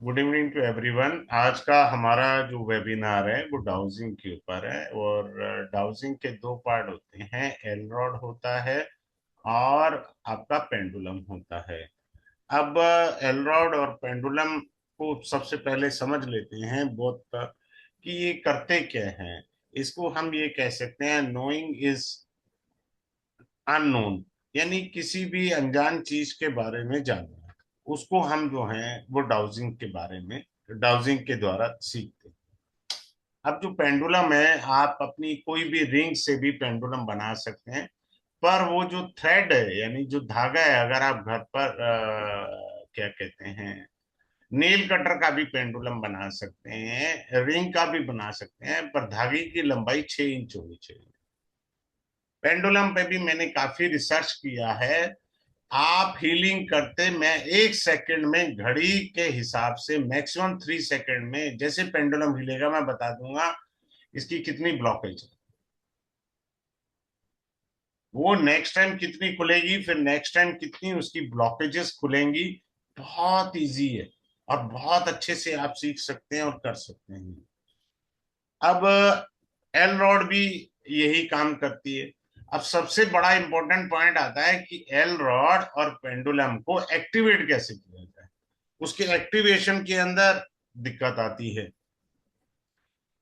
Good evening to everyone. आज का हमारा जो वेबिनार है वो डाउजिंग के ऊपर है। और डाउजिंग के दो पार्ट होते हैं, एलरॉड होता है और आपका पेंडुलम होता है। अब एलरॉड और पेंडुलम को सबसे पहले समझ लेते हैं बहुत कि ये करते क्या हैं। इसको हम ये कह सकते हैं, नोइंग इज अननोन, यानी किसी भी अनजान चीज के बारे में जानना। उसको हम जो है वो डाउजिंग के बारे में, डाउजिंग के द्वारा सीखते हैं। अब जो पेंडुलम है, आप अपनी कोई भी रिंग से भी पेंडुलम बना सकते हैं। पर वो जो थ्रेड है, यानी जो धागा है, अगर आप घर पर क्या कहते हैं, नेल कटर का भी पेंडुलम बना सकते हैं, रिंग का भी बना सकते हैं, पर धागे की लंबाई 6 इंच होनी चाहिए। पेंडुलम पे भी मैंने काफी रिसर्च किया है। आप हीलिंग करते, मैं 1 सेकंड में घड़ी के हिसाब से मैक्सिमम 3 सेकंड में जैसे पेंडुलम हिलेगा मैं बता दूंगा इसकी कितनी ब्लॉकेज है। वो नेक्स्ट टाइम कितनी खुलेगी, फिर नेक्स्ट टाइम कितनी उसकी ब्लॉकेजेस खुलेंगी। बहुत इजी है और बहुत अच्छे से आप सीख सकते हैं और कर सकते हैं। अब एल रॉड भी यही काम करती है। अब सबसे बड़ा इंपॉर्टेंट पॉइंट आता है कि एल रॉड और पेंडुलम को एक्टिवेट कैसे किया जाए। उसके एक्टिवेशन के अंदर दिक्कत आती है।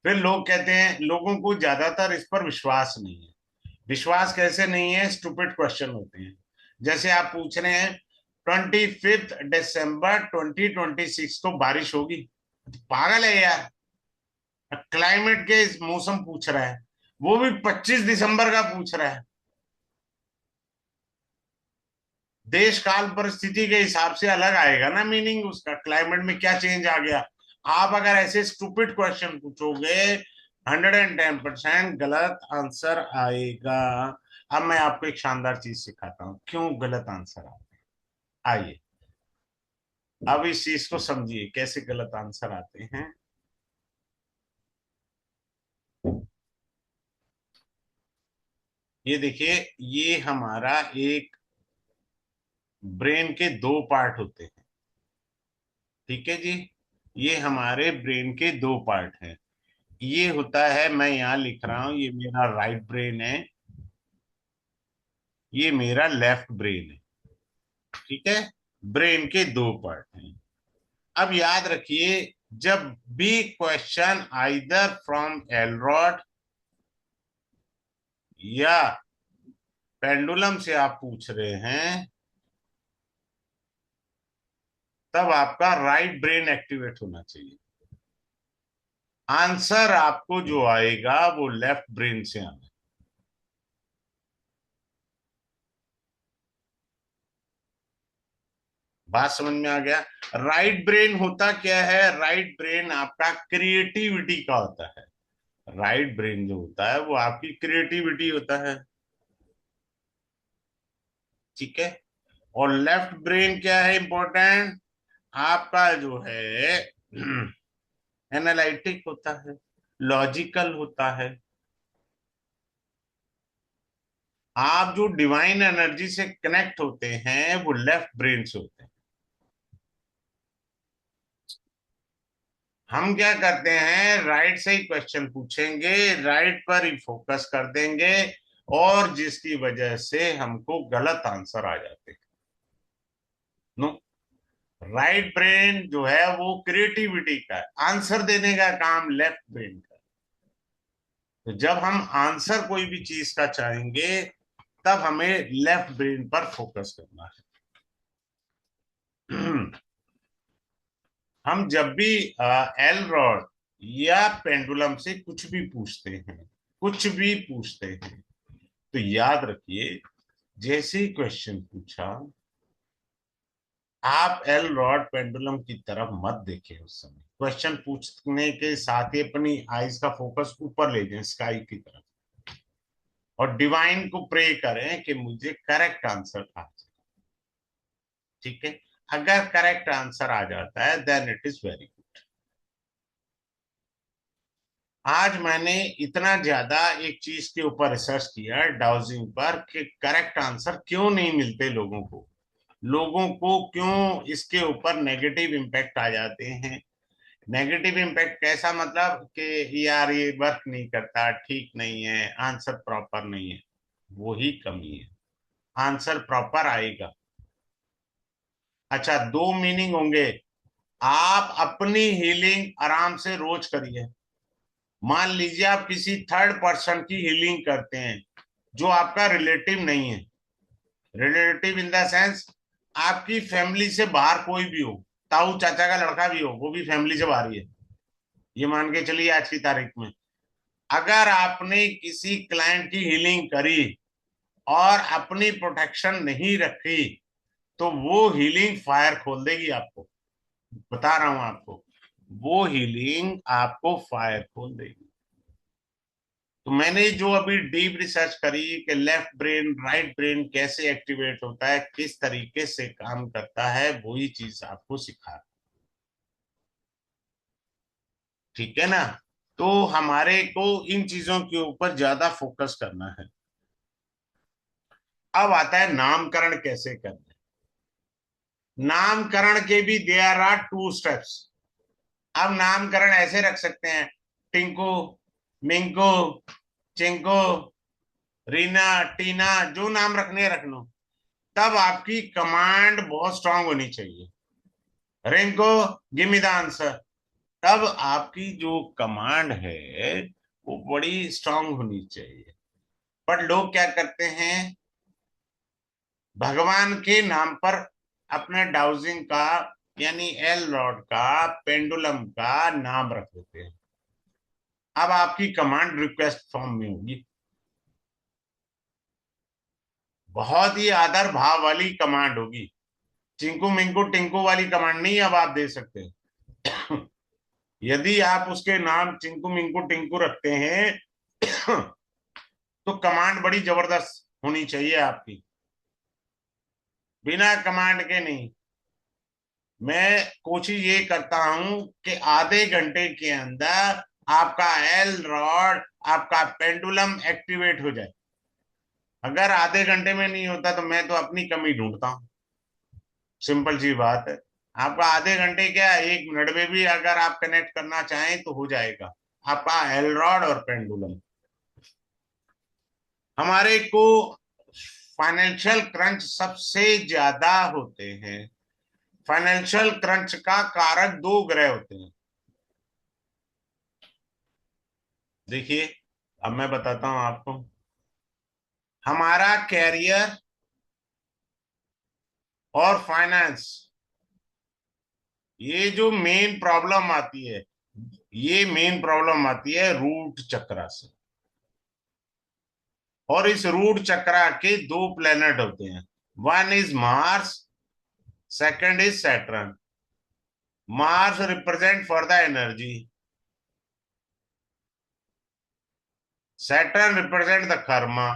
फिर लोग कहते हैं, लोगों को ज्यादातर इस पर विश्वास नहीं है। विश्वास कैसे नहीं है, स्टूपिड क्वेश्चन होते हैं। जैसे आप पूछ रहे हैं 25 दिसंबर 2026 को बारिश होगी। पागल है यार, क्लाइमेट के इस मौसम पूछ रहा है, वो भी 25 दिसंबर का पूछ रहा है। देश काल परिस्थिति के हिसाब से अलग आएगा ना मीनिंग उसका, क्लाइमेट में क्या चेंज आ गया। आप अगर ऐसे स्टूपिड क्वेश्चन पूछोगे, 110% गलत आंसर आएगा। अब मैं आपको एक शानदार चीज सिखाता हूँ क्यों गलत आंसर आते हैं। आइए, अब इस चीज को समझिए कैसे गलत आंसर आते हैं। ये देखिए, ये हमारा एक ब्रेन के दो पार्ट होते हैं। ठीक है जी, ये हमारे ब्रेन के दो पार्ट हैं। ये होता है, मैं यहाँ लिख रहा हूं, ये मेरा राइट ब्रेन है, ये मेरा लेफ्ट ब्रेन है। ठीक है, ब्रेन के दो पार्ट हैं। अब याद रखिए, जब भी क्वेश्चन आइदर फ्रॉम एलरॉड या पेंडुलम से आप पूछ रहे हैं, तब आपका राइट ब्रेन एक्टिवेट होना चाहिए। आंसर आपको जो आएगा वो लेफ्ट ब्रेन से आना। बात समझ में आ गया। राइट ब्रेन होता क्या है, राइट ब्रेन आपका क्रिएटिविटी का होता है। राइट ब्रेन जो होता है वो आपकी क्रिएटिविटी होता है। ठीक है। और लेफ्ट ब्रेन क्या है इंपॉर्टेंट, आपका जो है एनालिटिक होता है, लॉजिकल होता है। आप जो डिवाइन एनर्जी से कनेक्ट होते हैं वो लेफ्ट ब्रेन से होते हैं। हम क्या करते हैं, राइट से ही क्वेश्चन पूछेंगे, राइट पर ही फोकस कर देंगे, और जिसकी वजह से हमको गलत आंसर आ जाते हैं। नो, राइट ब्रेन जो है वो क्रिएटिविटी का है, आंसर देने का काम लेफ्ट ब्रेन का है। तो जब हम आंसर कोई भी चीज का चाहेंगे, तब हमें लेफ्ट ब्रेन पर फोकस करना है। हम जब भी एल रॉड या पेंडुलम से कुछ भी पूछते हैं, कुछ भी पूछते हैं, तो याद रखिए, जैसे ही क्वेश्चन पूछा, आप एल रॉड पेंडुलम की तरफ मत देखें। उस समय क्वेश्चन पूछने के साथ ही अपनी आईज का फोकस ऊपर ले जाएं, स्काई की तरफ, और डिवाइन को प्रे करें कि मुझे करेक्ट आंसर आ जाए। ठीक है, अगर करेक्ट आंसर आ जाता है then it is very good. आज मैंने इतना ज्यादा एक चीज के ऊपर रिसर्च किया, डाउजिंग पर, कि करेक्ट आंसर क्यों नहीं मिलते लोगों को। लोगों को क्यों इसके ऊपर नेगेटिव इम्पैक्ट आ जाते हैं। नेगेटिव इम्पैक्ट कैसा, मतलब कि यार ये वर्क नहीं करता, ठीक नहीं है, आंसर प्रॉपर नहीं है। वो ही कमी है, आंसर प्रॉपर आएगा। अच्छा, दो मीनिंग होंगे। आप अपनी हीलिंग आराम से रोज करिए। मान लीजिए आप किसी थर्ड पर्सन की हीलिंग करते हैं जो आपका रिलेटिव नहीं है। रिलेटिव इन द सेंस, आपकी फैमिली से बाहर कोई भी हो, ताऊ चाचा का लड़का भी हो, वो भी फैमिली से बाहर ही है। ये मान के चलिए आज की तारीख में, अगर आपने किसी क्लाइंट की हीलिंग करी और अपनी प्रोटेक्शन नहीं रखी, तो वो हीलिंग फायर खोल देगी आपको। बता रहा हूं आपको, वो हीलिंग आपको फायर खोल देगी। तो मैंने जो अभी डीप रिसर्च करी कि लेफ्ट ब्रेन राइट ब्रेन कैसे एक्टिवेट होता है, किस तरीके से काम करता है, वही चीज आपको सिखा। ठीक है ना। तो हमारे को इन चीजों के ऊपर ज्यादा फोकस करना है। अब आता है नामकरण कैसे करना है। नामकरण के भी देयर आर टू स्टेप्स। अब नामकरण ऐसे रख सकते हैं, टिंकू, मिंकू, चिंकू, रीना, टीना, जो नाम रखने रख लो। तब आपकी कमांड बहुत स्ट्रांग होनी चाहिए। Rinku, give me the answer. तब आपकी जो कमांड है वो बड़ी स्ट्रांग होनी चाहिए। पर लोग क्या करते हैं, भगवान के नाम पर अपने डाउजिंग का, यानी एल रॉड का, पेंडुलम का नाम रख देते हैं। अब आपकी कमांड रिक्वेस्ट फॉर्म में होगी, बहुत ही आदर भाव वाली कमांड होगी। चिंकू मिंकू टिंकू वाली कमांड नहीं अब आप दे सकते। यदि आप उसके नाम चिंकू मिंकू टिंकू रखते हैं तो कमांड बड़ी जबरदस्त होनी चाहिए आपकी, बिना कमांड के नहीं। मैं कोशिश ये करता हूं कि आधे घंटे के अंदर आपका एल रॉड, आपका पेंडुलम एक्टिवेट हो जाए। अगर आधे घंटे में नहीं होता तो मैं तो अपनी कमी ढूंढता हूँ। सिंपल सी बात है। आपका आधे घंटे क्या, एक मिनट में भी अगर आप कनेक्ट करना चाहें तो हो जाएगा आपका एल रॉड और पेंडुलम। हमारे को फाइनेंशियल क्रंच सबसे ज्यादा होते हैं। फाइनेंशियल क्रंच का कारक दो ग्रह होते हैं। देखिए, अब मैं बताता हूं आपको। हमारा कैरियर और फाइनेंस, ये जो मेन प्रॉब्लम आती है, ये मेन प्रॉब्लम आती है रूट चक्रा से। और इस रूट चक्रा के दो प्लेनेट होते हैं, one is Mars, second is Saturn. Mars represent for the energy, Saturn represent the Karma.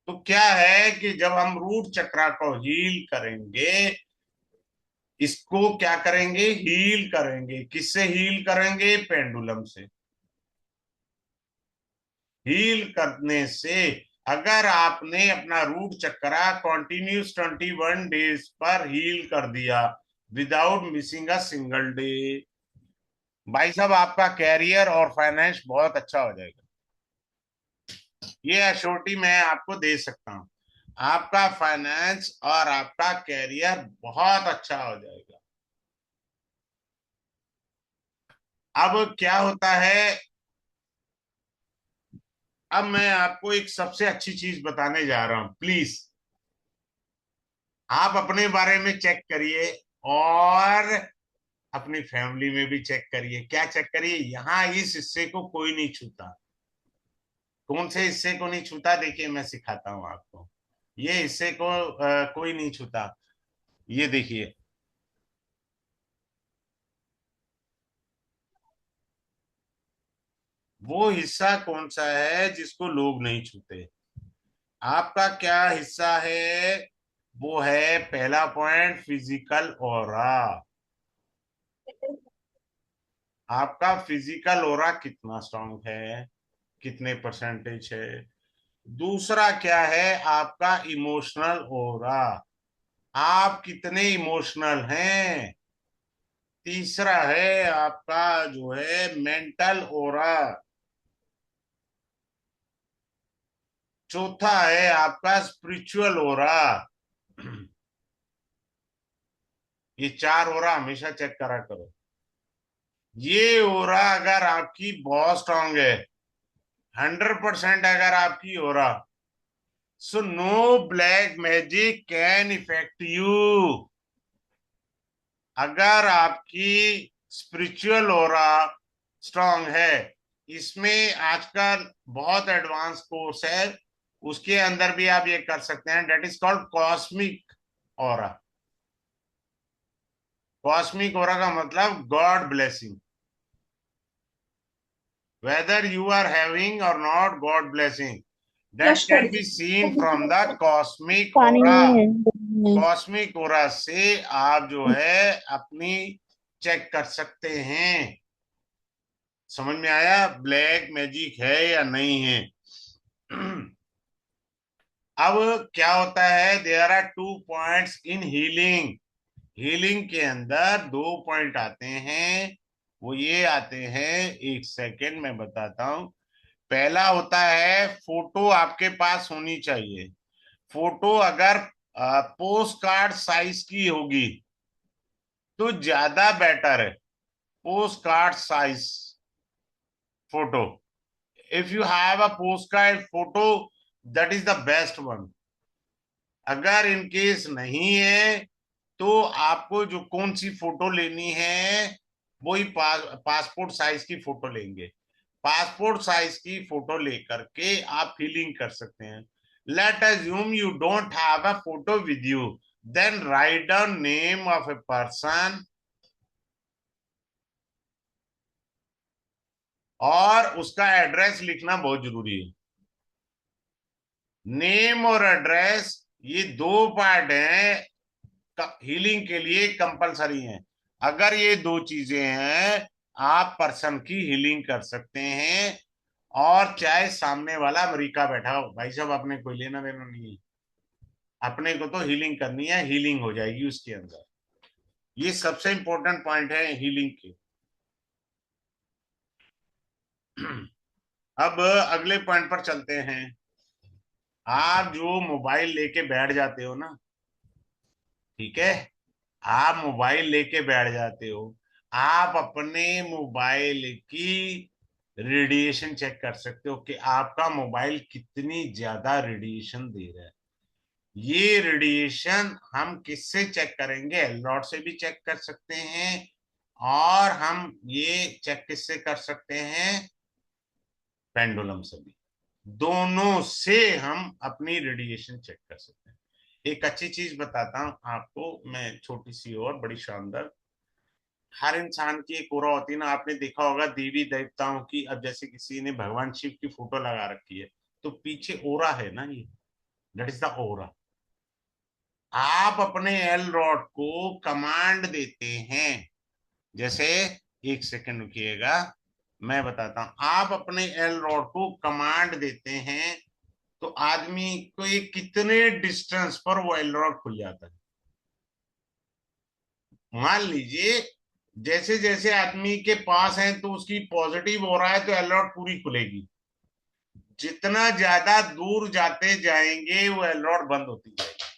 तो क्या है कि जब हम रूट चक्रा को हील करेंगे, इसको क्या करेंगे, हील करेंगे। किससे हील करेंगे, पेंडुलम से। हील करने से, अगर आपने अपना रूट चक्रा कॉन्टिन्यूस 21 डेज पर हील कर दिया without missing a single day, भाई साहब आपका कैरियर और फाइनेंस बहुत अच्छा हो जाएगा। ये एश्योरिटी मैं आपको दे सकता हूँ। आपका फाइनेंस और आपका कैरियर बहुत अच्छा हो जाएगा। अब क्या होता है, अब मैं आपको एक सबसे अच्छी चीज बताने जा रहा हूं। प्लीज आप अपने बारे में चेक करिए और अपनी फैमिली में भी चेक करिए। क्या चेक करिए, यहाँ इस हिस्से को कोई नहीं छूता। कौन से हिस्से को नहीं छूता, देखिए मैं सिखाता हूँ आपको। ये हिस्से को कोई नहीं छूता। ये देखिए, वो हिस्सा कौन सा है जिसको लोग नहीं छूते। आपका क्या हिस्सा है, वो है पहला पॉइंट, फिजिकल ऑरा। आपका फिजिकल ऑरा कितना स्ट्रांग है, कितने परसेंटेज है। दूसरा क्या है आपका इमोशनल ओरा, आप कितने इमोशनल हैं। तीसरा है आपका जो है मेंटल ओरा। चौथा है आपका स्पिरिचुअल ओरा। ये चार ओरा हमेशा चेक करा करो। ये ओरा अगर आपकी बहुत स्ट्रांग है, 100% अगर आपकी aura, so no black magic can effect you. अगर आपकी स्पिरिचुअल ओरा स्ट्रांग है, इसमें आजकल बहुत एडवांस कोर्स है, उसके अंदर भी आप ये कर सकते हैं, that is called cosmic aura. Cosmic aura का मतलब God blessing, whether you are having or not God blessing, that flush कर can be seen from the cosmic पानी aura। नहीं है। कॉस्मिक ओरा से आप जो है अपनी चेक कर सकते हैं। समझ में आया ब्लैक मैजिक है या नहीं है। अब क्या होता है, there are 2 points in healing. Healing के अंदर 2 पॉइंट आते हैं, वो ये आते हैं, एक सेकेंड में बताता हूं। पहला होता है फोटो आपके पास होनी चाहिए। फोटो अगर पोस्ट कार्ड साइज की होगी तो ज्यादा बेटर है। Post card size photo, if you have a post card photo, that is the best one. अगर इन केस नहीं है तो आपको जो कौन सी फोटो लेनी है, वही पासपोर्ट साइज की फोटो लेंगे। पासपोर्ट साइज की फोटो लेकर के आप फिलिंग कर सकते हैं। Let assume you don't have a photo with you, then write down name of a person और उसका एड्रेस लिखना बहुत जरूरी है। नेम और एड्रेस, ये 2 पार्ट हैं, हीलिंग के लिए कंपलसरी हैं। अगर ये 2 चीजें हैं, आप पर्सन की हीलिंग कर सकते हैं। और चाहे सामने वाला अमेरिका बैठा हो, भाई साहब अपने कोई लेना देना नहीं है, अपने को तो हीलिंग करनी है, हीलिंग हो जाएगी उसके अंदर। ये सबसे इंपॉर्टेंट पॉइंट है हीलिंग के। अब अगले पॉइंट पर चलते हैं। आप जो मोबाइल लेके बैठ जाते हो ना, ठीक है, आप मोबाइल लेके बैठ जाते हो, आप अपने मोबाइल की रेडिएशन चेक कर सकते हो कि आपका मोबाइल कितनी ज्यादा रेडिएशन दे रहा है। ये रेडिएशन हम किससे चेक करेंगे, एलरॉड से भी चेक कर सकते हैं, और हम ये चेक किससे कर सकते हैं, पेंडुलम से भी। दोनों से हम अपनी रेडिएशन चेक कर सकते हैं। एक अच्छी चीज बताता हूं आपको मैं, छोटी सी और बड़ी शानदार। हर इंसान की एक ओरा होती है ना, आपने देखा होगा देवी देवताओं की। अब जैसे किसी ने भगवान शिव की फोटो लगा रखी है, तो पीछे ओरा है ना, ये दैट इज द ओरा। आप अपने एल रॉड को कमांड देते हैं, जैसे, एक सेकंड रुकिएगा, मैं बताता हूं। आप अपने एल रॉड को कमांड देते हैं तो आदमी को ये कितने डिस्टेंस पर वो एल रॉड खुल जाता है। मान लीजिए जैसे जैसे आदमी के पास है तो उसकी पॉजिटिव हो रहा है, तो एल रॉड पूरी खुलेगी। जितना ज्यादा दूर जाते जाएंगे वो एल रॉड बंद होती जाएगी।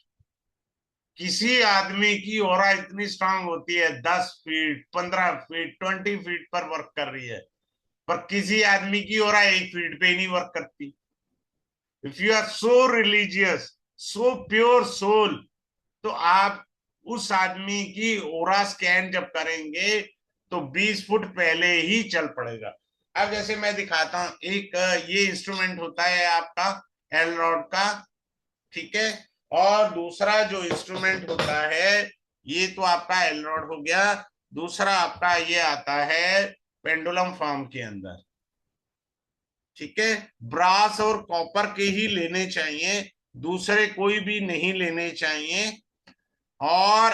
किसी आदमी की ऑरा इतनी स्ट्रांग होती है, 10 फीट, 15 फीट, 20 फीट पर वर्क कर रही है, पर किसी आदमी की ऑरा 1 फीट पे ही नहीं वर्क करती। If you are so religious, so pure soul, तो आप उस आदमी की ओरा स्कैन जब करेंगे तो 20 फुट पहले ही चल पड़ेगा। अब जैसे मैं दिखाता हूं, एक ये इंस्ट्रूमेंट होता है आपका एल रॉड का, ठीक है। और दूसरा जो इंस्ट्रूमेंट होता है, ये तो आपका एल रॉड हो गया। दूसरा आपका ये आता है पेंडुलम फॉर्म के अंदर, ठीक है। ब्रास और कॉपर के ही लेने चाहिए, दूसरे कोई भी नहीं लेने चाहिए। और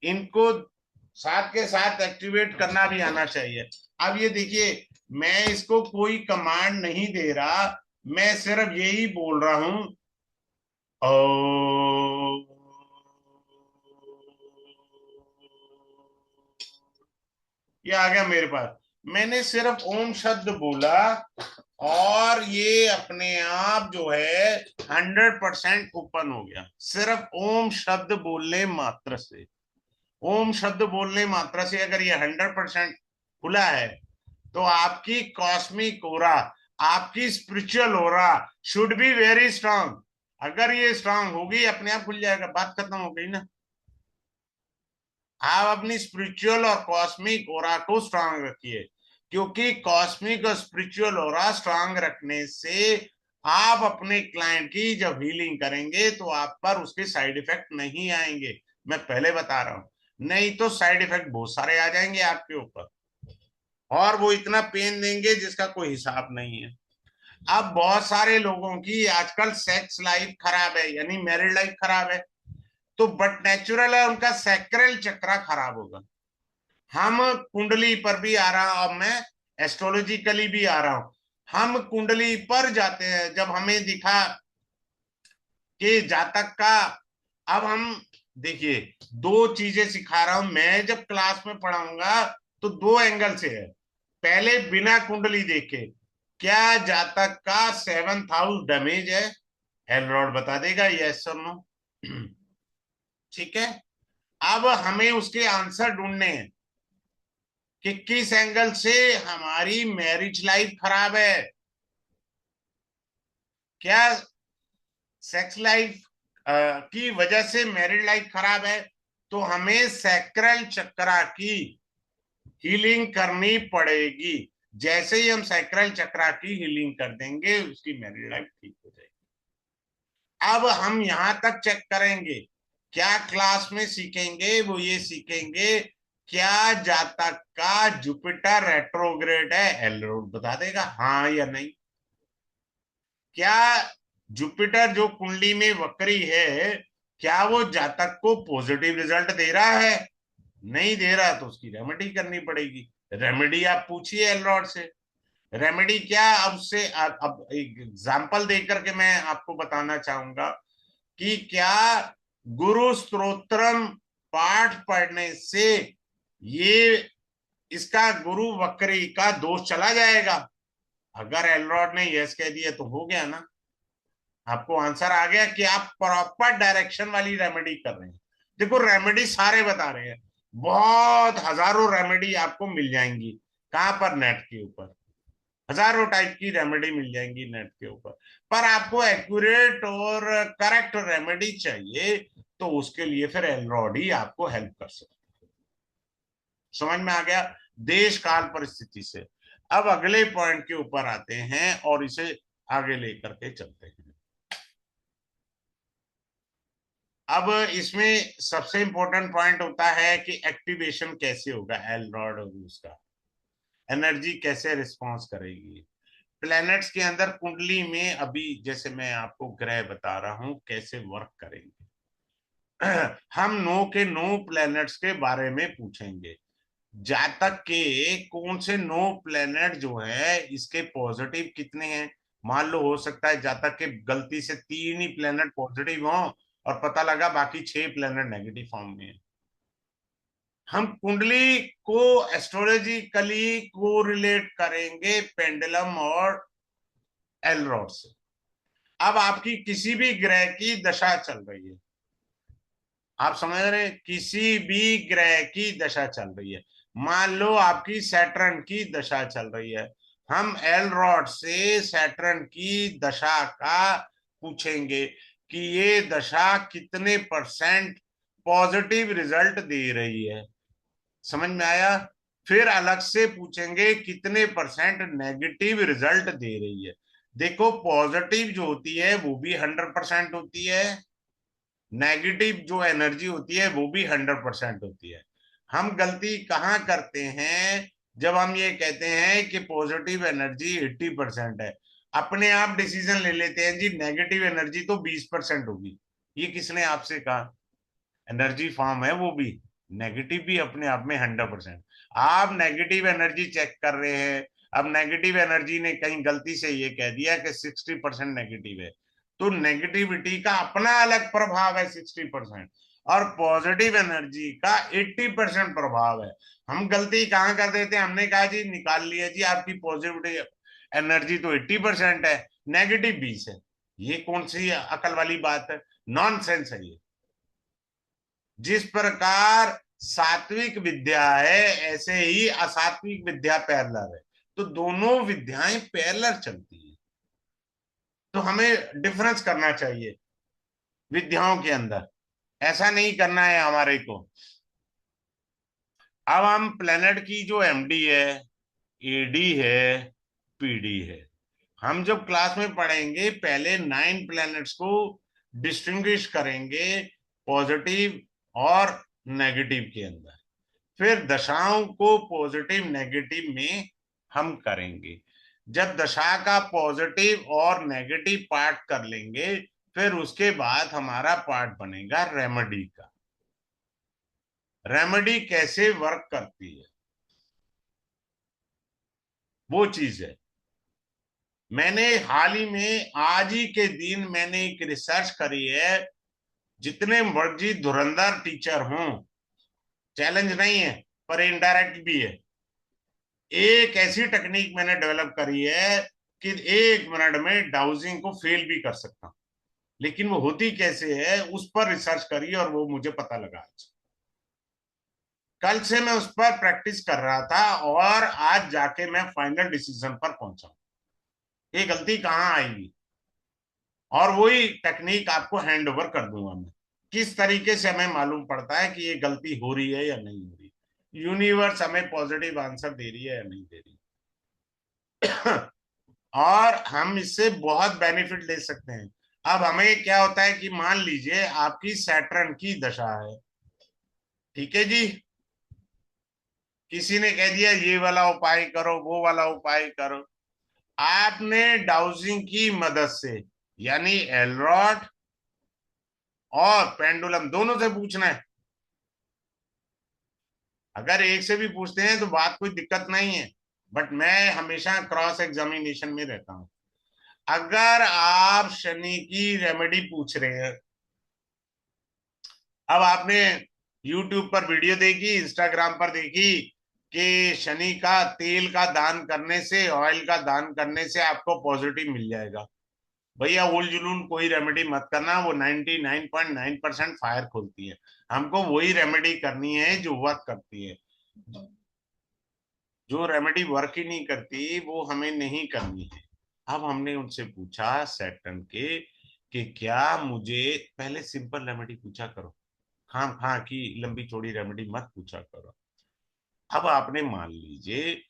इनको साथ के साथ एक्टिवेट करना भी आना चाहिए। अब ये देखिए, मैं इसको कोई कमांड नहीं दे रहा, मैं सिर्फ यही बोल रहा हूं, और ये आ गया मेरे पास। मैंने सिर्फ ओम शब्द बोला और ये अपने आप जो है 100% ओपन हो गया, सिर्फ ओम शब्द बोलने मात्र से। ओम शब्द बोलने मात्र से अगर ये 100% खुला है, तो आपकी कॉस्मिक ओरा, आपकी spiritual aura should be very strong. अगर ये स्ट्रांग होगी, अपने आप खुल जाएगा, बात खत्म हो गई ना। आप अपनी स्पिरिचुअल और कॉस्मिक ओरा को स्ट्रांग रखिए, क्योंकि कॉस्मिक और स्पिरिचुअल ओरा स्ट्रांग रखने से आप अपने क्लाइंट की जब हीलिंग करेंगे तो आप पर उसके साइड इफेक्ट नहीं आएंगे। मैं पहले बता रहा हूं, नहीं तो साइड इफेक्ट बहुत सारे आ जाएंगे आपके ऊपर, और वो इतना पेन देंगे जिसका कोई हिसाब नहीं है। अब बहुत सारे लोगों की आजकल सेक्स लाइफ खराब है, यानी मैरिड लाइफ खराब है, तो बट नेचुरल है उनका सैक्रल चक्रा खराब होगा। हम कुंडली पर भी आ रहा हूं, अब मैं एस्ट्रोलॉजिकली भी आ रहा हूं। हम कुंडली पर जाते हैं, जब हमें दिखा कि जातक का, अब हम देखिए, दो चीजें सिखा रहा हूं मैं, जब क्लास में पढ़ाऊंगा तो दो एंगल से है। पहले बिना कुंडली देखे, क्या जातक का 7th हाउस डैमेज है, एलरॉड बता देगा यस और नो। ठीक है, अब हमें उसके आंसर ढूंढने हैं कि किस एंगल से हमारी मैरिज लाइफ खराब है, क्या सेक्स लाइफ की वजह से मैरिड लाइफ खराब है, तो हमें सैक्रल चक्रा की हीलिंग करनी पड़ेगी। जैसे ही हम सैक्रल चक्रा की हीलिंग कर देंगे, उसकी मैरिड लाइफ ठीक हो जाएगी। अब हम यहां तक चेक करेंगे, क्या क्लास में सीखेंगे, वो ये सीखेंगे, क्या जातक का जुपिटर रेट्रोग्रेड है, एलरोड बता देगा हाँ या नहीं। क्या जुपिटर जो कुंडली में वक्री है, क्या वो जातक को पॉजिटिव रिजल्ट दे रहा है? नहीं दे रहा, तो उसकी रेमेडी करनी पड़ेगी। रेमेडी आप पूछिए एलरॉड से। रेमेडी क्या, अब से अब एक एग्जाम्पल देकर के मैं आपको बताना चाहूंगा कि क्या गुरु स्तोत्रम पाठ पढ़ने से ये इसका गुरु वक्री का दोष चला जाएगा? अगर एलरॉड ने यस कह दिया तो हो गया ना, आपको आंसर आ गया कि आप प्रॉपर डायरेक्शन वाली रेमेडी कर रहे हैं। देखो, रेमेडी सारे बता रहे हैं, बहुत हजारों रेमेडी आपको मिल जाएंगी। कहां पर? नेट के ऊपर हजारों टाइप की रेमेडी मिल जाएंगी नेट के ऊपर। पर आपको एक्यूरेट और करेक्ट रेमेडी चाहिए, तो उसके लिए फिर एलरॉड ही आपको हेल्प कर सकते। समझ में आ गया? देश काल परिस्थिति से। अब अगले पॉइंट के ऊपर आते हैं और इसे आगे लेकर के चलते हैं। अब इसमें सबसे इंपॉर्टेंट पॉइंट होता है कि एक्टिवेशन कैसे होगा, एलरॉड और उसका एनर्जी कैसे रिस्पॉन्स करेगी प्लैनेट्स के अंदर कुंडली में। अभी जैसे मैं आपको ग्रह बता रहा हूं कैसे वर्क करेंगे। हम नो के नो प्लैनेट्स के बारे में पूछेंगे। जातक के कौन से नो प्लैनेट जो है, इसके पॉजिटिव कितने हैं। मान लो हो सकता है जातक के गलती से 3 ही प्लैनेट पॉजिटिव हों, और पता लगा बाकी 6 प्लैनेट नेगेटिव फॉर्म में है। हम कुंडली को एस्ट्रोलॉजिकली को रिलेट करेंगे पेंडुलम और एलरॉड से। अब आपकी किसी भी ग्रह की दशा चल रही है, आप समझ रहे हैं, किसी भी ग्रह की दशा चल रही है, मान लो आपकी सैटर्न की दशा चल रही है, हम एल रॉड से सैटर्न की दशा का पूछेंगे कि ये दशा कितने परसेंट पॉजिटिव रिजल्ट दे रही है। समझ में आया? फिर अलग से पूछेंगे कितने परसेंट नेगेटिव रिजल्ट दे रही है। देखो, पॉजिटिव जो होती है वो भी 100% होती है, नेगेटिव जो एनर्जी होती है वो भी 100% होती है। हम गलती कहाँ करते हैं, जब हम ये कहते हैं कि पॉजिटिव एनर्जी 80% है, अपने आप डिसीजन ले लेते हैं जी नेगेटिव एनर्जी तो 20% होगी। ये किसने आपसे कहा? एनर्जी फॉर्म है वो भी, नेगेटिव भी अपने आप में 100%। आप नेगेटिव एनर्जी चेक कर रहे हैं, अब नेगेटिव एनर्जी ने कहीं गलती से ये कह दिया कि 60% नेगेटिव है, तो नेगेटिविटी का अपना अलग प्रभाव है 60%, और पॉजिटिव एनर्जी का 80% प्रभाव है। हम गलती कहाँ कर देते हैं, हमने कहा जी निकाल लिया जी आपकी पॉजिटिव एनर्जी तो 80% है, नेगेटिव 20 है। ये कौन सी अकल वाली बात है, नॉनसेंस है ये। जिस प्रकार सात्विक विद्या है, ऐसे ही असात्विक विद्या पैरेलल है, तो दोनों विद्याएं पैरेलल चलती है। तो हमें डिफरेंस करना चाहिए विद्याओं के अंदर, ऐसा नहीं करना है हमारे को। अब हम प्लेनेट की जो एमडी है, एडी है, पीडी है, हम जब क्लास में पढ़ेंगे पहले 9 प्लैनेट्स को डिस्टिंग्विश करेंगे पॉजिटिव और नेगेटिव के अंदर, फिर दशाओं को पॉजिटिव नेगेटिव में हम करेंगे। जब दशा का पॉजिटिव और नेगेटिव पार्ट कर लेंगे, फिर उसके बाद हमारा पार्ट बनेगा रेमेडी का। रेमेडी कैसे वर्क करती है वो चीज है। मैंने हाल ही में आज ही के दिन मैंने एक रिसर्च करी है, जितने मर्जी धुरंधर टीचर हों, चैलेंज नहीं है पर इनडायरेक्ट भी है, एक ऐसी टेक्निक मैंने डेवलप करी है कि 1 मिनट में डाउजिंग को फेल भी कर सकता हूं। लेकिन वो होती कैसे है उस पर रिसर्च करी और वो मुझे पता लगा आज। कल से मैं उस पर प्रैक्टिस कर रहा था और आज जाके मैं फाइनल डिसीजन पर पहुंचा ये गलती कहाँ आएगी, और वही टेक्निक आपको हैंड ओवर कर दूंगा मैं। किस तरीके से हमें मालूम पड़ता है कि ये गलती हो रही है या नहीं हो रही, यूनिवर्स हमें पॉजिटिव आंसर दे रही है या नहीं दे रही। और हम इससे बहुत बेनिफिट ले सकते हैं। अब हमें क्या होता है कि मान लीजिए आपकी सैटर्न की दशा है, ठीक है जी, किसी ने कह दिया ये वाला उपाय करो वो वाला उपाय करो, आपने डाउजिंग की मदद से, यानी एलरॉड और पेंडुलम दोनों से पूछना है। अगर एक से भी पूछते हैं तो बात कोई दिक्कत नहीं है, बट मैं हमेशा क्रॉस एग्जामिनेशन में रहता हूं। अगर आप शनि की रेमेडी पूछ रहे हैं, अब आपने यूट्यूब पर वीडियो देखी, इंस्टाग्राम पर देखी कि शनि का तेल का दान करने से, ऑयल का दान करने से आपको पॉजिटिव मिल जाएगा। भैया उल जुलून कोई रेमेडी मत करना, वो 99.9% फायर खोलती है। हमको वही रेमेडी करनी है जो वर्क करती है। जो रेमेडी वर्क ही नहीं करती वो हमें नहीं करनी है। अब हमने उनसे पूछा सैटर्न के कि क्या मुझे, पहले सिंपल रेमेडी पूछा करो, खाम खा की लंबी चौड़ी रेमेडी मत पूछा करो। अब आपने मान लीजिए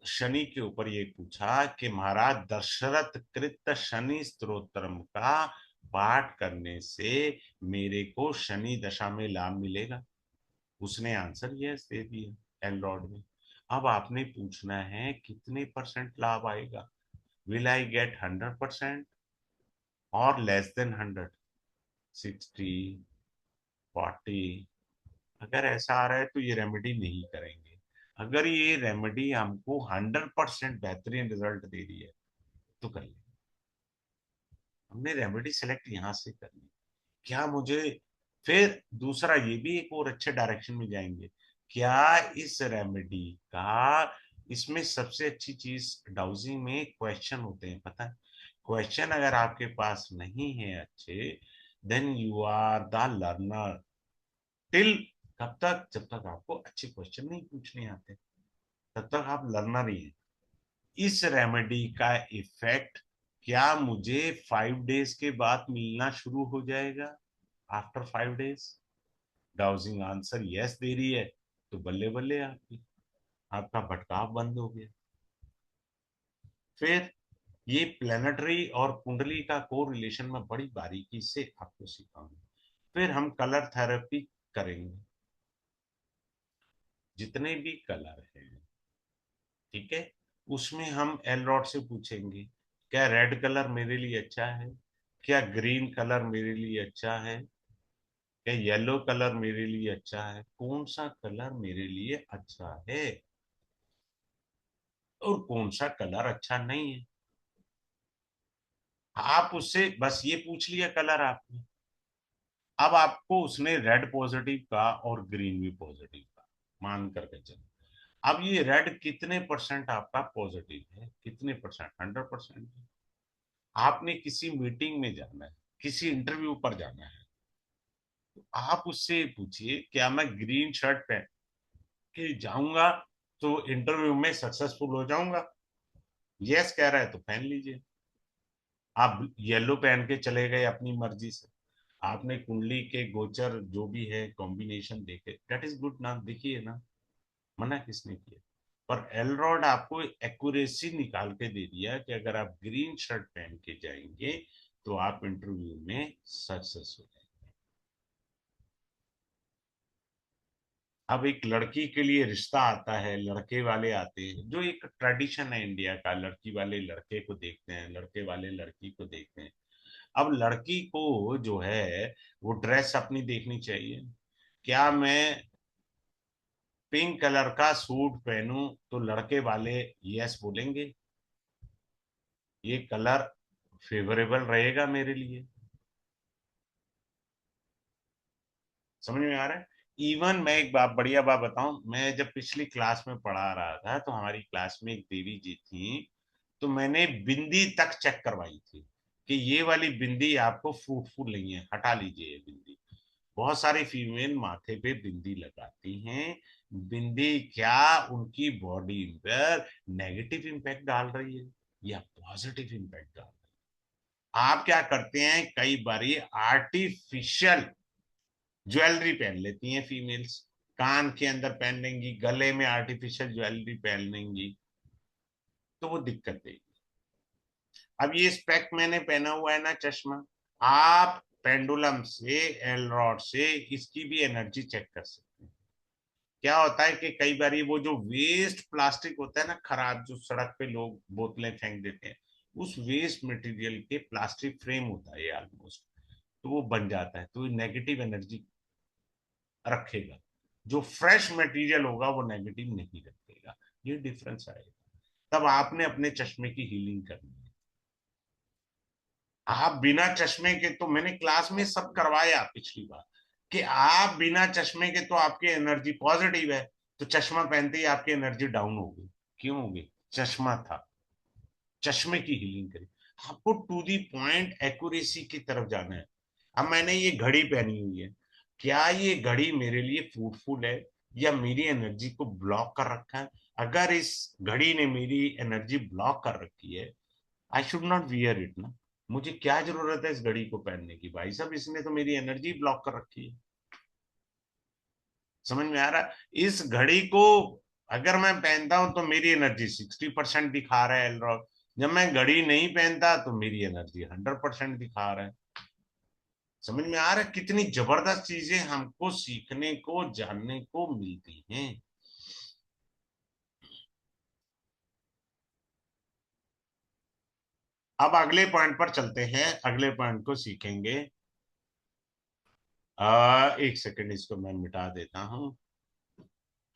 शनि के ऊपर ये पूछा कि महाराज दशरथ कृत शनि स्तोत्रम का पाठ करने से मेरे को शनि दशा में लाभ मिलेगा। उसने आंसर यस दे दिया एंड्रॉइड में। अब आपने पूछना है कितने परसेंट लाभ आएगा, विल आई गेट 100% और लेस देन 100, 60, 40। अगर ऐसा आ रहा है तो ये रेमेडी नहीं करेंगे। अगर ये रेमेडी हमको 100% बेहतरीन रिजल्ट दे रही है तो कर ले। हमने रेमेडी सेलेक्ट यहां से कर ली। क्या मुझे, फिर दूसरा ये भी एक और अच्छे डायरेक्शन में जाएंगे, क्या इस रेमेडी का, इसमें सबसे अच्छी चीज डाउजिंग में क्वेश्चन होते हैं, पता है। क्वेश्चन अगर आपके पास नहीं है अच्छे, then you are the learner. Till, कब तक, जब तक आपको अच्छे क्वेश्चन नहीं पूछने आते तब तक आप लर्नर ही हैं। इस रेमेडी का इफेक्ट क्या मुझे 5 डेज के बाद मिलना शुरू हो जाएगा, after 5 days? Dowsing answer yes they रही है तो बल्ले बल्ले आपकी, आपका भटकाव बंद हो गया। फिर ये प्लेनेटरी और कुंडली का को रिलेशन में बड़ी बारीकी से आपको सिखाऊंगा। फिर हम कलर थेरेपी करेंगे, जितने भी कलर हैं, ठीक है, उसमें हम एलरॉड से पूछेंगे क्या रेड कलर मेरे लिए अच्छा है, क्या ग्रीन कलर मेरे लिए अच्छा है, क्या येलो कलर मेरे लिए अच्छा है, कौन सा कलर मेरे लिए अच्छा है। और कौन सा कलर अच्छा नहीं है। आप उससे बस ये पूछ लिया कलर आपने। अब आपको उसने रेड पॉजिटिव का और ग्रीन भी पॉजिटिव का मान करके चलो। अब ये रेड कितने परसेंट आपका पॉजिटिव है, कितने परसेंट, 100% है। आपने किसी मीटिंग में जाना है, किसी इंटरव्यू पर जाना है, तो आप उससे पूछिए क्या मैं ग्रीन शर्ट पहन के जाऊंगा तो इंटरव्यू में सक्सेसफुल हो जाऊंगा। यस कह रहा है तो पहन लीजिए। आप येलो पहन के चले गए अपनी मर्जी से, आपने कुंडली के गोचर जो भी है कॉम्बिनेशन देखे, दैट इज गुड ना, देखिए ना, मना किसने किया। पर एलरॉड आपको एक्यूरेसी निकाल के दे दिया कि अगर आप ग्रीन शर्ट पहन के जाएंगे तो आप इंटरव्यू में सक्सेस हो जाएंगे। अब एक लड़की के लिए रिश्ता आता है, लड़के वाले आते हैं, जो एक ट्रेडिशन है इंडिया का, लड़की वाले लड़के को देखते हैं, लड़के वाले लड़की को देखते हैं। अब लड़की को जो है वो ड्रेस अपनी देखनी चाहिए। क्या मैं पिंक कलर का सूट पहनूं तो लड़के वाले यस बोलेंगे, ये कलर फेवरेबल रहेगा मेरे लिए। समझ में आ रहा है। इवन मैं एक बात, बढ़िया बात बताऊं, मैं जब पिछली क्लास में पढ़ा रहा था तो हमारी क्लास में एक देवी जी थी, तो मैंने बिंदी तक चेक करवाई थी कि ये वाली बिंदी आपको फ्रूटफुल नहीं है, हटा लीजिए ये बिंदी। बहुत सारी फीमेल माथे पे बिंदी लगाती हैं। बिंदी क्या उनकी बॉडी पर नेगेटिव इंपैक्ट डाल रही है या पॉजिटिव इंपैक्ट डाल रही है। आप क्या करते हैं, कई बार आर्टिफिशियल ज्वेलरी पहन लेती हैं फीमेल्स, कान के अंदर पहन लेंगी, गले में आर्टिफिशियल ज्वेलरी पहन लेंगी, तो वो दिक्कत देगी। अब ये स्पेक मैंने पहना हुआ है ना चश्मा, आप पेंडुलम से, एलरॉड से इसकी भी एनर्जी चेक कर सकते हैं। क्या होता है कि कई बार वो जो वेस्ट प्लास्टिक होता है ना खराब, जो सड़क पे लोग बोतलें फेंक देते हैं, उस वेस्ट मटेरियल के प्लास्टिक फ्रेम होता है ये ऑलमोस्ट, तो वो बन जाता है, तो नेगेटिव एनर्जी रखेगा। जो फ्रेश मटेरियल होगा वो नेगेटिव नहीं रखेगा। ये डिफरेंस आएगा। तब आपने अपने चश्मे की हीलिंग करनी है। आप बिना चश्मे के, तो मैंने क्लास में सब करवाया पिछली बार, कि आप बिना चश्मे के तो आपकी एनर्जी पॉजिटिव है, तो चश्मा पहनते ही आपकी एनर्जी डाउन हो गई। क्यों हो गई? चश्मा था। चश्मे की हीलिंग करी। आपको टू दी पॉइंट एक्यूरेसी की तरफ जाना है। अब मैंने ये घड़ी पहनी हुई है, क्या ये घड़ी मेरे लिए फ्रूटफुल है या मेरी एनर्जी को ब्लॉक कर रखा है? अगर इस घड़ी ने मेरी एनर्जी ब्लॉक कर रखी है, I should not wear it ना। मुझे क्या जरूरत है इस घड़ी को पहनने की, भाई साहब इसने तो मेरी एनर्जी ब्लॉक कर रखी है। समझ में आ रहा है? इस घड़ी को अगर मैं पहनता हूं तो मेरी एनर्जी 60% दिखा रहा है एलरॉक, जब मैं घड़ी नहीं पहनता तो मेरी एनर्जी 100% दिखा रहा है। समझ में आ रहा है कितनी जबरदस्त चीजें हमको सीखने को, जानने को मिलती हैं। अब अगले पॉइंट पर चलते हैं, अगले पॉइंट को सीखेंगे। एक सेकंड, इसको मैं मिटा देता हूं।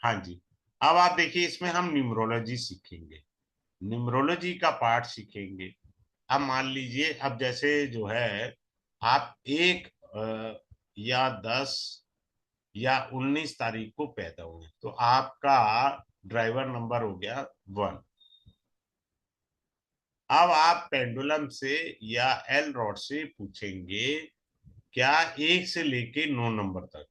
हाँ जी। अब आप देखिए, इसमें हम न्यूमरोलॉजी सीखेंगे, न्यूमरोलॉजी का पार्ट सीखेंगे। अब मान लीजिए, अब जैसे जो है आप एक या 10 या 19 तारीख को पैदा हुए, तो आपका ड्राइवर नंबर हो गया 1। अब आप पेंडुलम से या एल रॉड से पूछेंगे क्या 1 से लेके 9 नंबर तक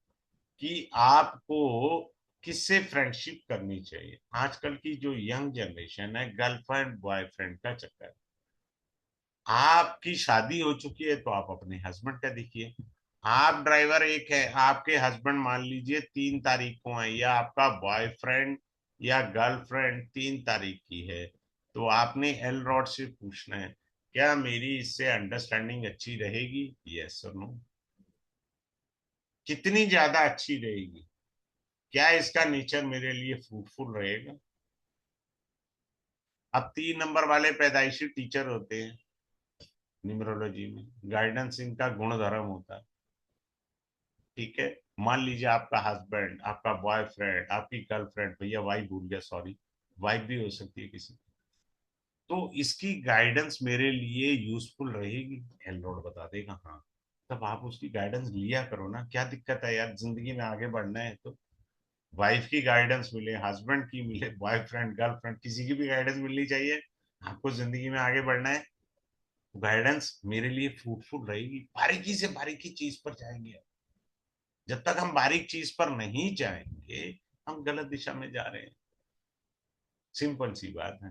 कि आपको किससे फ्रेंडशिप करनी चाहिए। आजकल की जो यंग जनरेशन है, गर्लफ्रेंड बॉयफ्रेंड का चक्कर। आपकी शादी हो चुकी है तो आप अपने हस्बैंड का देखिए। आप ड्राइवर एक है, आपके हस्बैंड मान लीजिए 3 तारीख को है, या आपका बॉयफ्रेंड या गर्लफ्रेंड 3 तारीख की है, तो आपने एल रॉड से पूछना है क्या मेरी इससे अंडरस्टैंडिंग अच्छी रहेगी, यस और नो। कितनी ज्यादा अच्छी रहेगी, क्या इसका नेचर मेरे लिए फ्रूटफुल रहेगा। अब 3 नंबर वाले पैदाइशी टीचर होते हैं न्यूमरोलॉजी में, गाइडेंस इनका गुण धर्म होता है। ठीक है, मान लीजिए आपका हस्बैंड, आपका बॉयफ्रेंड, आपकी गर्लफ्रेंड, भैया वाइफ भूल गया, सॉरी, वाइफ भी हो सकती है किसी की। तो इसकी गाइडेंस मेरे लिए यूजफुल रहेगी, एलरोड बता देगा हाँ, तब आप उसकी गाइडेंस लिया करो ना। क्या दिक्कत है यार, जिंदगी में आगे बढ़ना है तो वाइफ की गाइडेंस मिले, हस्बैंड की मिले, बॉयफ्रेंड गर्लफ्रेंड, किसी की भी गाइडेंस मिलनी चाहिए। आपको जिंदगी में आगे बढ़ना है, गाइडेंस मेरे लिए फ्रूटफुल रहेगी। बारीकी से बारीकी चीज पर जाएंगे, जब तक हम बारीक चीज पर नहीं जाएंगे हम गलत दिशा में जा रहे हैं। सिंपल सी बात है।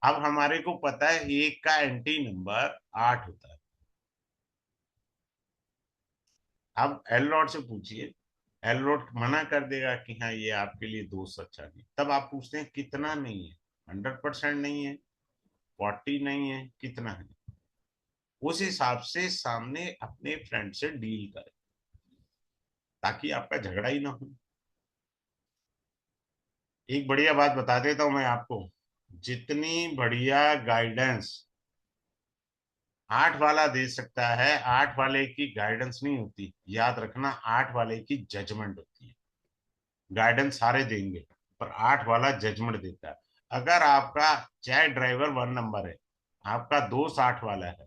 अब हमारे को पता है एक का एंटी नंबर 8 होता है। अब एल लॉर्ड से पूछिए, एल लॉर्ड मना कर देगा कि हाँ ये आपके लिए दोस्त अच्छा नहीं, तब आप पूछते हैं कितना नहीं है, 100% नहीं है, 40 नहीं है, कितना है। उस हिसाब से सामने अपने फ्रेंड से डील करें ताकि आपका झगड़ा ही ना हो। एक बढ़िया बात बता देता हूं मैं आपको, जितनी बढ़िया गाइडेंस 8 वाला दे सकता है, 8 वाले की गाइडेंस नहीं होती, याद रखना, 8 वाले की जजमेंट होती है। गाइडेंस सारे देंगे पर 8 वाला जजमेंट देता है। अगर आपका चाहे ड्राइवर 1 नंबर है, आपका दोस्त 8 वाला है,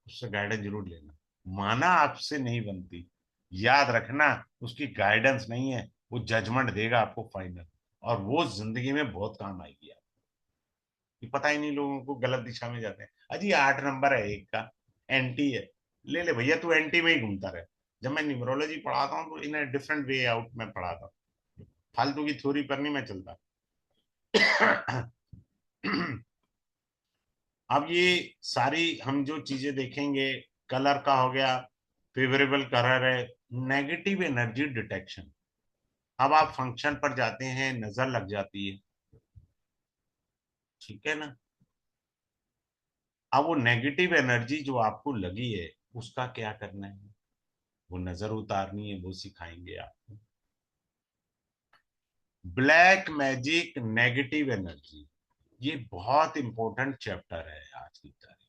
उससे गाइडेंस जरूर लेना। माना आपसे नहीं बनती, याद रखना, उसकी गाइडेंस नहीं है, वो जजमेंट देगा आपको फाइनल, और वो जिंदगी में बहुत काम आएगी। ये पता ही नहीं लोगों को, गलत दिशा में जाते हैं। अजी 8 नंबर है एक का, एंटी है, ले ले भैया तू एंटी में ही घूमता रहे। जब मैं न्यूमरोलॉजी पढ़ाता हूँ तो इन डिफरेंट वे आउट में पढ़ाता हूँ, फालतू की थ्योरी पर नहीं मैं चलता। अब ये सारी हम जो चीजें देखेंगे, कलर का हो गया, फेवरेबल कलर है, नेगेटिव एनर्जी डिटेक्शन। अब आप फंक्शन पर जाते हैं, नजर लग जाती है, ठीक है ना। अब वो नेगेटिव एनर्जी जो आपको लगी है, उसका क्या करना है, वो नजर उतारनी है, वो सिखाएंगे आपको। ब्लैक मैजिक, नेगेटिव एनर्जी, ये बहुत इंपॉर्टेंट चैप्टर है आज की तारीख।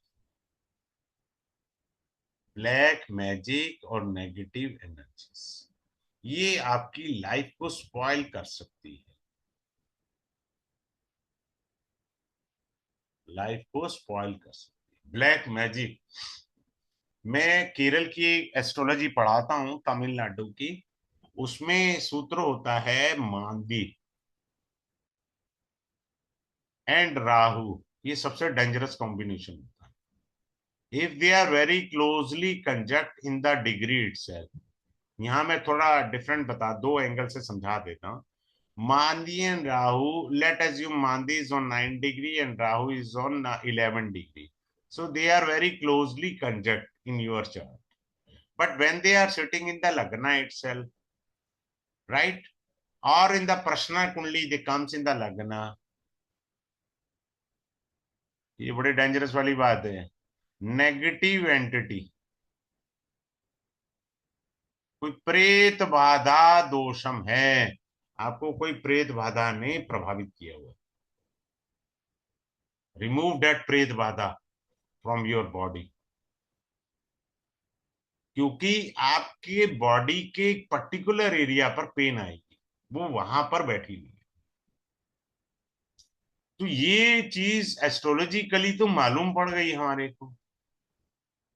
ब्लैक मैजिक और नेगेटिव एनर्जीज, ये आपकी लाइफ को स्पॉइल कर सकती है, लाइफ को स्पॉइल कर सकती है ब्लैक मैजिक। मैं केरल की एस्ट्रोलॉजी पढ़ाता हूँ, तमिलनाडु की, उसमें सूत्र होता है मांदी एंड राहु, ये सबसे डेंजरस कॉम्बिनेशन होता है if they are very closely conjunct in the degree itself. यहाँ मैं थोड़ा डिफरेंट बता, दो एंगल से समझा देता हूँ। Mandi and Rahu, let assume Mandi is on 9 degree and Rahu is on 11 degree. So they are very closely conjunct in your chart. But when they are sitting in the Lagna itself, right? Or in the Prashna Kundli, they comes in the Lagna. ये बड़ी dangerous वाली बात है। Negative entity, कोई प्रेत बाधा दोषम है, आपको कोई प्रेत बाधा ने प्रभावित किया हुआ, रिमूव दैट प्रेत बाधा फ्रॉम योर बॉडी। क्योंकि आपके बॉडी के एक पर्टिकुलर एरिया पर पेन आएगी, वो वहां पर बैठी हुई है। तो ये चीज एस्ट्रोलॉजिकली तो मालूम पड़ गई हमारे को,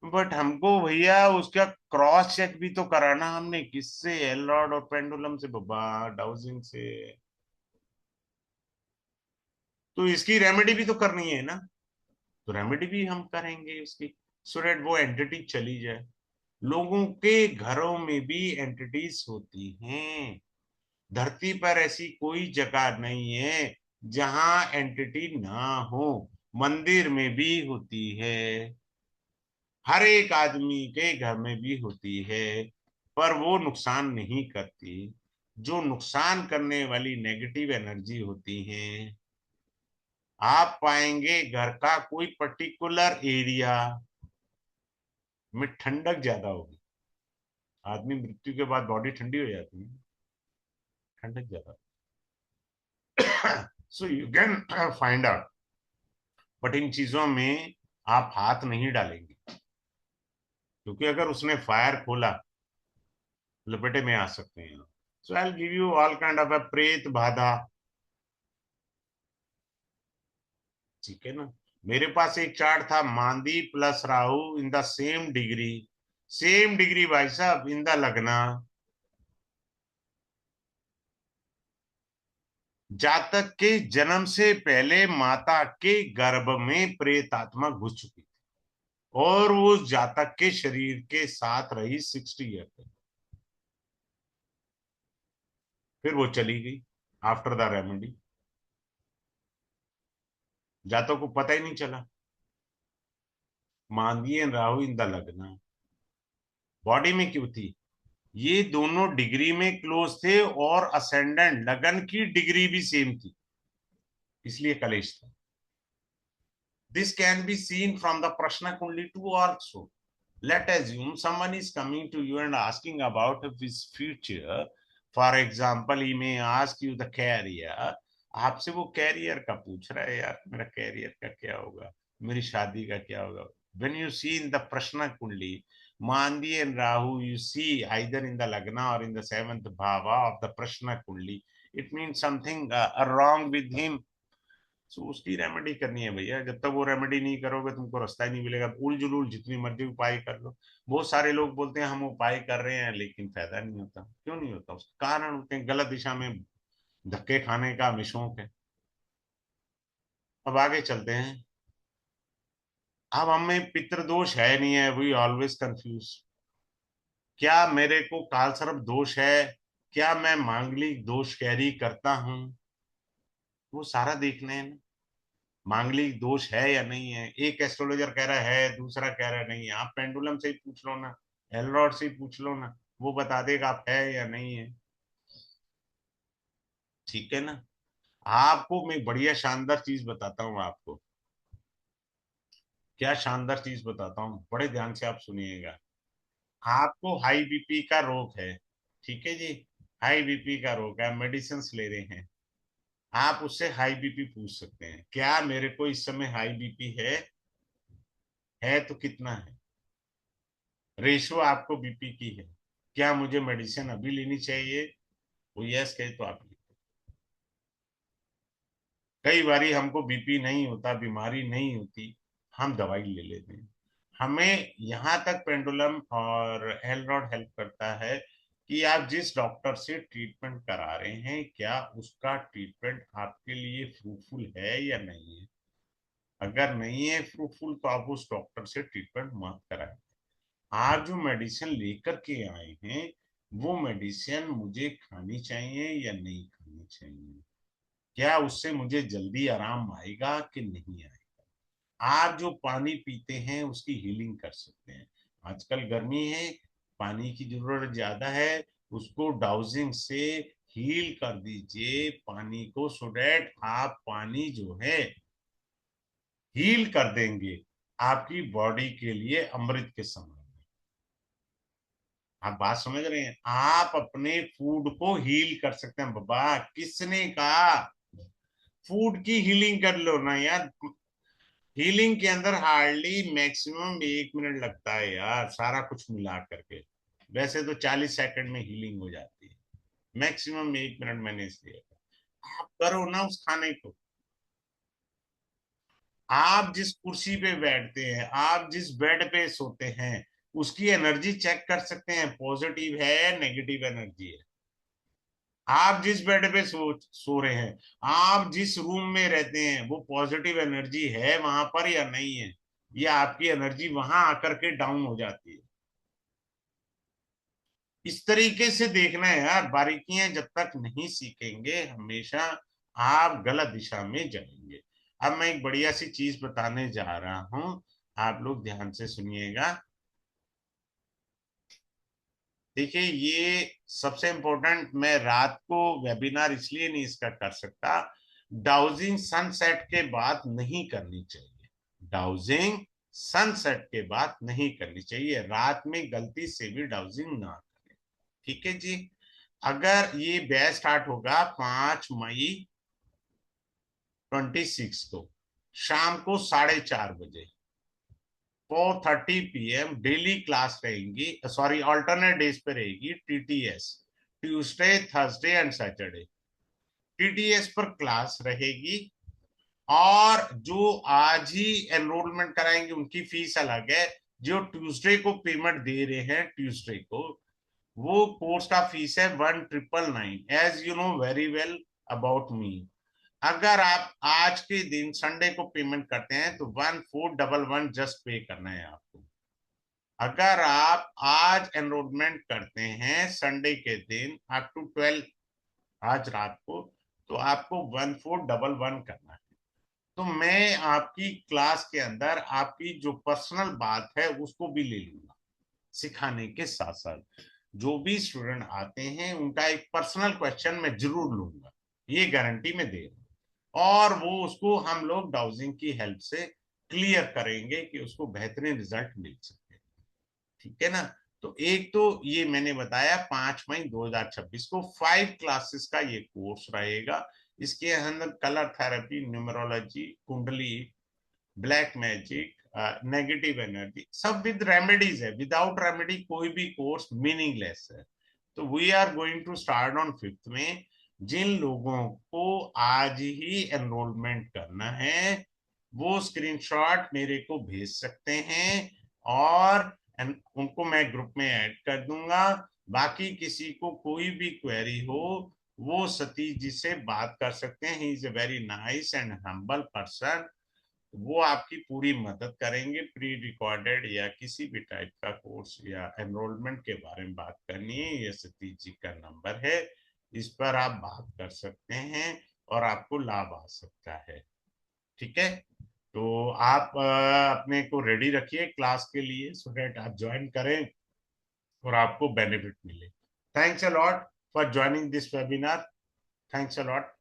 बट हमको भैया उसका क्रॉस चेक भी तो कराना हमने, किससे, एलरॉड और पेंडुलम से बाबा, डाउजिंग से। तो इसकी रेमेडी भी तो करनी है ना, तो रेमेडी भी हम करेंगे उसकी, सो दैट वो एंटिटी चली जाए। लोगों के घरों में भी एंटिटीज होती हैं, धरती पर ऐसी कोई जगह नहीं है जहां एंटिटी ना हो। मंदिर में भी होती है, हर एक आदमी के घर में भी होती है, पर वो नुकसान नहीं करती। जो नुकसान करने वाली नेगेटिव एनर्जी होती है, आप पाएंगे घर का कोई पर्टिकुलर एरिया में ठंडक ज्यादा होगी। आदमी मृत्यु के बाद बॉडी ठंडी हो जाती है, ठंडक ज्यादा। So you can find out, but in चीजों में आप हाथ नहीं डालेंगे, क्योंकि अगर उसने फायर खोला, लपेटे में आ सकते हैं। So I give you all kind of a प्रेत बाधा, ठीक है ना। मेरे पास एक चार्ट था, Mandi plus Rahu in the same degree भाई साहब इन द लगना। जातक के जन्म से पहले माता के गर्भ में प्रेत आत्मा घुस चुकी थी और वो जातक के शरीर के साथ रही 60 ईयर तक। फिर वो चली गई आफ्टर द रेमेडी। जातक को पता ही नहीं चला। मांदी एंड राहु इन द लगना बॉडी में क्यों थी? ये दोनों डिग्री में क्लोज थे और असेंडेंट लगन की डिग्री भी सेम थी, इसलिए कलेश था। This can be seen from the प्रश्न कुंडली too also. Let assume someone is coming to you and asking about his future. For example, he may ask you the career. आपसे वो कैरियर का पूछ रहा है, यार मेरा कैरियर का क्या होगा, मेरी शादी का क्या होगा। When you see in the Prashna Kundli, Mandi and Rahu, you see either in the Lagna or in the seventh bhava of the Prashna Kundli, it means something wrong with him. सो उसकी remedy करनी है भैया। जब तक वो remedy नहीं करोगे तुमको रास्ता ही नहीं मिलेगा। उल जुलूल जितनी मर्जी उपाय कर लो। बहुत सारे लोग बोलते हैं हम उपाय कर रहे हैं लेकिन फायदा नहीं होता। क्यों नहीं होता? उसका कारण होते हैं गलत दिशा में धक्के खाने का हमें शौक है। अब आगे चलते हैं। अब हमें पितृदोष है नहीं है, वी ऑलवेज कंफ्यूज। क्या मेरे को कालसर्प दोष है? क्या मैं मांगलिक दोष कैरी करता हूं? वो सारा देखना है ना। मांगलिक दोष है या नहीं है। एक एस्ट्रोलॉजर कह रहा है, दूसरा कह रहा है नहीं है। आप पेंडुलम से ही पूछ लो ना, एलरॉड से ही पूछ लो ना, वो बता देगा आप है या नहीं है। ठीक है ना। आपको मैं बढ़िया शानदार चीज बताता हूँ आपको। क्या शानदार चीज बताता हूँ, बड़े ध्यान से आप सुनिएगा। आपको हाई बीपी का रोग है, ठीक है जी। हाई बीपी का रोग है, मेडिसिन ले रहे हैं। आप उससे हाई बीपी पूछ सकते हैं, क्या मेरे को इस समय हाई बीपी है तो कितना है। रेशो आपको बीपी की है, क्या मुझे मेडिसिन अभी लेनी चाहिए? वो यस कहे तो आप लीजिए। कई बारी हमको बीपी नहीं होता, बीमारी नहीं होती, हम दवाई ले लेते हैं। हमें यहाँ तक पेंडुलम और एलरॉड हेल्प करता है कि आप जिस डॉक्टर से ट्रीटमेंट करा रहे हैं क्या उसका ट्रीटमेंट आपके लिए फ्रूटफुल है या नहीं है। अगर नहीं है फ्रूटफुल तो आप उस डॉक्टर से ट्रीटमेंट मत कराएं। आप जो मेडिसिन लेकर के आए हैं वो मेडिसिन मुझे खानी चाहिए या नहीं खानी चाहिए। क्या उससे मुझे जल्दी आराम आएगा कि नहीं आएगा। आप जो पानी पीते हैं उसकी हीलिंग कर सकते हैं। आजकल गर्मी है, पानी की जरूरत ज्यादा है, उसको डाउजिंग से हील कर दीजिए पानी को, सो डेट आप पानी जो है हील कर देंगे आपकी बॉडी के लिए अमृत के समान। आप बात समझ रहे हैं? आप अपने फूड को हील कर सकते हैं बाबा। किसने कहा? फूड की हीलिंग कर लो ना यार। हीलिंग के अंदर हार्डली मैक्सिमम 1 मिनट लगता है यार, सारा कुछ मिला करके। वैसे तो 40 सेकंड में हीलिंग हो जाती है, मैक्सिमम 1 मिनट मैंने इसलिए। आप करो ना उस खाने को। आप जिस कुर्सी पे बैठते हैं, आप जिस बेड पे सोते हैं, उसकी एनर्जी चेक कर सकते हैं, पॉजिटिव है नेगेटिव एनर्जी है। आप जिस बेड पे सो रहे हैं, आप जिस रूम में रहते हैं, वो पॉजिटिव एनर्जी है वहां पर या नहीं है। ये आपकी एनर्जी वहां आकर के डाउन हो जाती है। इस तरीके से देखना है यार। बारीकियां जब तक नहीं सीखेंगे हमेशा आप गलत दिशा में जाएंगे। अब मैं एक बढ़िया सी चीज बताने जा रहा हूं, आप लोग ध्यान से सुनिएगा। देखिए ये सबसे इम्पोर्टेंट, मैं रात को वेबिनार इसलिए नहीं इसका कर सकता। डाउजिंग सनसेट के बाद नहीं करनी चाहिए। डाउजिंग सनसेट के बाद नहीं करनी चाहिए, रात में गलती से भी डाउजिंग ना करें। ठीक है जी। अगर ये बैच स्टार्ट होगा 5 मई 26 को शाम को 4:30 बजे, 4:30 PM डेली क्लास रहेंगी, सॉरी अल्टरनेट डेज पे रहेगी। TTS, Tuesday Thursday and Saturday TTS पर क्लास रहेगी। और जो आज ही एनरोलमेंट कराएंगे उनकी फीस अलग है। जो ट्यूसडे को पेमेंट दे रहे हैं ट्यूसडे को, वो कोर्स का फीस है 1999। As you know very well about me, अगर आप आज के दिन संडे को पेमेंट करते हैं तो 1411 जस्ट पे करना है आपको। अगर आप आज एनरोलमेंट करते हैं संडे के दिन अप टू 12 आज रात को, तो आपको 1411 करना है। तो मैं आपकी क्लास के अंदर आपकी जो पर्सनल बात है उसको भी ले लूंगा, सिखाने के साथ साथ जो भी स्टूडेंट आते हैं उनका एक पर्सनल क्वेश्चन मैं जरूर लूंगा, ये गारंटी मैं दे रहा हूँ। और वो उसको हम लोग डाउजिंग की हेल्प से क्लियर करेंगे कि उसको बेहतरीन रिजल्ट मिल सके। ठीक है ना। तो एक तो ये मैंने बताया 5 मई 2026 को 5 क्लासेस का ये कोर्स रहेगा। इसके अंदर कलर थेरेपी, न्यूमरोलॉजी, कुंडली, ब्लैक मैजिक, नेगेटिव एनर्जी, सब विद रेमेडीज है। विदाउट रेमेडी कोई भी कोर्स मीनिंगलेस है। तो we are going to start on 5th में। जिन लोगों को आज ही एनरोलमेंट करना है वो स्क्रीनशॉट मेरे को भेज सकते हैं, और उनको मैं ग्रुप में ऐड कर दूंगा। बाकी किसी को कोई भी क्वेरी हो वो सतीश जी से बात कर सकते हैं। He is a very nice and humble person. वो आपकी पूरी मदद करेंगे। प्री रिकॉर्डेड या किसी भी टाइप का कोर्स या एनरोलमेंट के बारे में बात करनी है, ये सतीश जी का नंबर है, इस पर आप बात कर सकते हैं और आपको लाभ आ सकता है। ठीक है। तो आप अपने को रेडी रखिए क्लास के लिए, सो दैट आप ज्वाइन करें और आपको बेनिफिट मिले। Thanks a lot for joining this webinar. Thanks a lot.